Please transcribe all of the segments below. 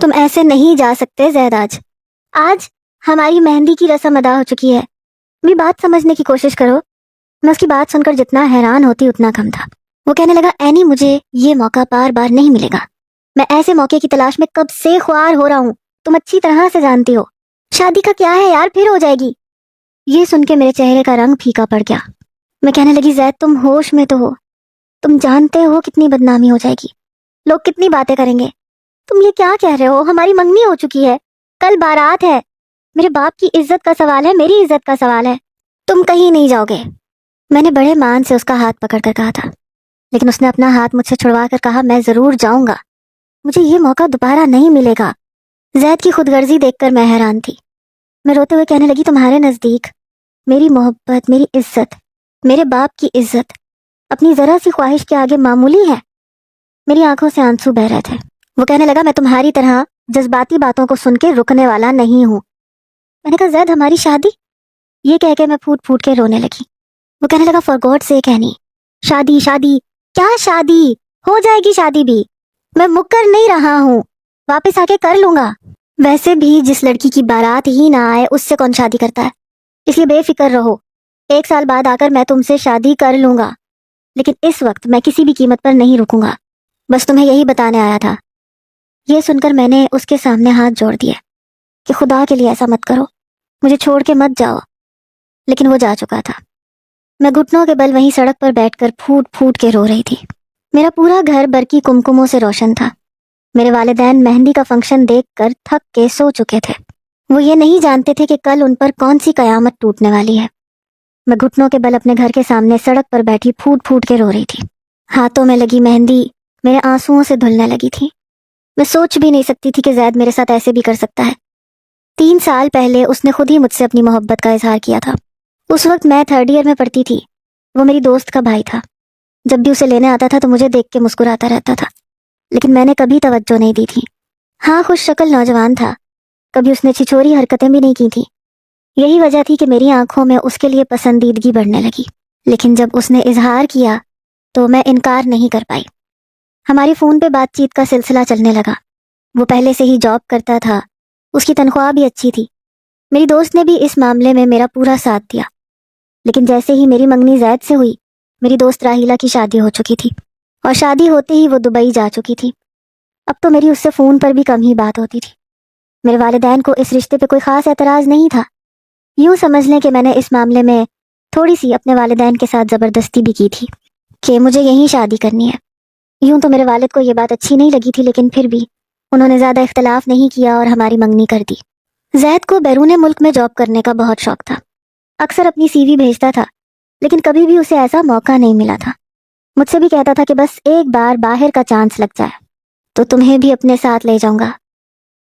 تم ایسے نہیں جا سکتے زید. آج ہماری مہندی کی رسم ادا ہو چکی ہے. میری بات سمجھنے کی کوشش کرو. میں اس کی بات سن کر جتنا حیران ہوتی اتنا کم تھا. وہ کہنے لگا اینی مجھے یہ موقع بار بار نہیں ملے گا. میں ایسے موقع کی تلاش میں کب سے خوار ہو رہا ہوں. تم اچھی طرح سے جانتی ہو. شادی کا کیا ہے یار, پھر ہو جائے گی. یہ سن کے میرے چہرے کا رنگ پھیکا پڑ گیا. میں کہنے لگی زید تم ہوش میں تو ہو. تم جانتے ہو کتنی بدنامی ہو جائے گی, لوگ کتنی باتیں کریں گے. تم یہ کیا کہہ رہے ہو؟ ہماری منگنی ہو چکی ہے, کل بارات ہے. میرے باپ کی عزت کا سوال ہے, میری عزت کا سوال ہے. تم کہیں نہیں جاؤ گے. میں نے بڑے مان سے اس کا ہاتھ پکڑ کر کہا تھا, لیکن اس نے اپنا ہاتھ مجھ سے چھڑوا کر کہا میں ضرور جاؤں گا, مجھے یہ موقع دوبارہ نہیں ملے گا. زید کی خود غرضی دیکھ کر میں حیران تھی. میں روتے ہوئے کہنے لگی تمہارے نزدیک میری محبت, میری عزت, میرے باپ کی عزت اپنی ذرا سی خواہش کے آگے معمولی ہے. میری آنکھوں سے آنسو بہ رہے تھے. وہ کہنے لگا میں تمہاری طرح جذباتی باتوں کو سن کے رکنے والا نہیں ہوں. میں نے کہا زید ہماری شادی. یہ کہہ کے میں پھوٹ پھوٹ کے رونے لگی. وہ کہنے لگا فار گاڈ سیک اینی, شادی شادی کیا شادی, ہو جائے گی شادی بھی. میں مکر نہیں رہا ہوں, واپس آ کے کر لوں گا. ویسے بھی جس لڑکی کی بارات ہی نہ آئے اس سے کون شادی کرتا ہے, اس لیے بے فکر رہو. 1 سال بعد آ کر میں تم سے شادی کر لوں گا, لیکن اس وقت میں کسی بھی قیمت پر نہیں رکوں گا. بس تمہیں یہی بتانے آیا تھا. یہ سن کر میں نے اس کے سامنے ہاتھ جوڑ دیا کہ خدا کے لیے ایسا مت کرو, مجھے چھوڑ کے مت جاؤ. لیکن وہ جا چکا تھا. میں گھٹنوں کے بل وہیں سڑک پر بیٹھ کر پھوٹ پھوٹ کے رو رہی تھی. میرا پورا گھر برقی کمکموں سے روشن تھا. میرے والدین مہندی کا فنکشن دیکھ کر تھک کے سو چکے تھے. وہ یہ نہیں جانتے تھے کہ کل ان پر کون سی قیامت ٹوٹنے والی ہے. میں گھٹنوں کے بل اپنے گھر کے سامنے سڑک پر بیٹھی پھوٹ پھوٹ کے رو رہی تھی. ہاتھوں میں لگی مہندی میرے آنسوؤں سے دھلنے لگی تھی. میں سوچ بھی نہیں سکتی تھی کہ زید میرے ساتھ ایسے بھی کر سکتا ہے. 3 سال پہلے اس نے خود ہی مجھ سے اپنی محبت کا اظہار کیا تھا. اس وقت میں 3rd ایئر میں پڑھتی تھی. وہ میری دوست کا بھائی تھا. جب بھی اسے لینے آتا تھا تو مجھے دیکھ کے مسکراتا رہتا تھا, لیکن میں نے کبھی توجہ نہیں دی تھی. ہاں خوش شکل نوجوان تھا, کبھی اس نے چھچوری حرکتیں بھی نہیں کی تھی. یہی وجہ تھی کہ میری آنکھوں میں اس کے لیے پسندیدگی بڑھنے لگی. لیکن جب اس نے اظہار کیا تو میں انکار نہیں کر پائی. ہماری فون پہ بات چیت کا سلسلہ چلنے لگا. وہ پہلے سے ہی جاب کرتا تھا, اس کی تنخواہ بھی اچھی تھی. میری دوست نے بھی اس معاملے میں میرا پورا ساتھ دیا. لیکن جیسے ہی میری منگنی زید سے ہوئی, میری دوست راہیلہ کی شادی ہو چکی تھی, اور شادی ہوتے ہی وہ دبئی جا چکی تھی. اب تو میری اس سے فون پر بھی کم ہی بات ہوتی تھی. میرے والدین کو اس رشتے پہ کوئی خاص اعتراض نہیں تھا. یوں سمجھ لیں کہ میں نے اس معاملے میں تھوڑی سی اپنے والدین کے ساتھ زبردستی بھی کی تھی کہ مجھے یہیں شادی کرنی ہے. یوں تو میرے والد کو یہ بات اچھی نہیں لگی تھی, لیکن پھر بھی انہوں نے زیادہ اختلاف نہیں کیا اور ہماری منگنی کر دی. زید کو بیرون ملک میں جاب کرنے کا بہت شوق تھا. اکثر اپنی سی وی بھیجتا تھا, لیکن کبھی بھی اسے ایسا موقع نہیں ملا تھا. مجھ سے بھی کہتا تھا کہ بس ایک بار باہر کا چانس لگ جائے تو تمہیں بھی اپنے ساتھ لے جاؤں گا.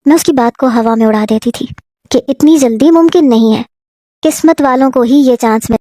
میں اس کی بات کو ہوا میں اڑا دیتی تھی کہ اتنی جلدی ممکن نہیں ہے, قسمت والوں کو ہی یہ چانس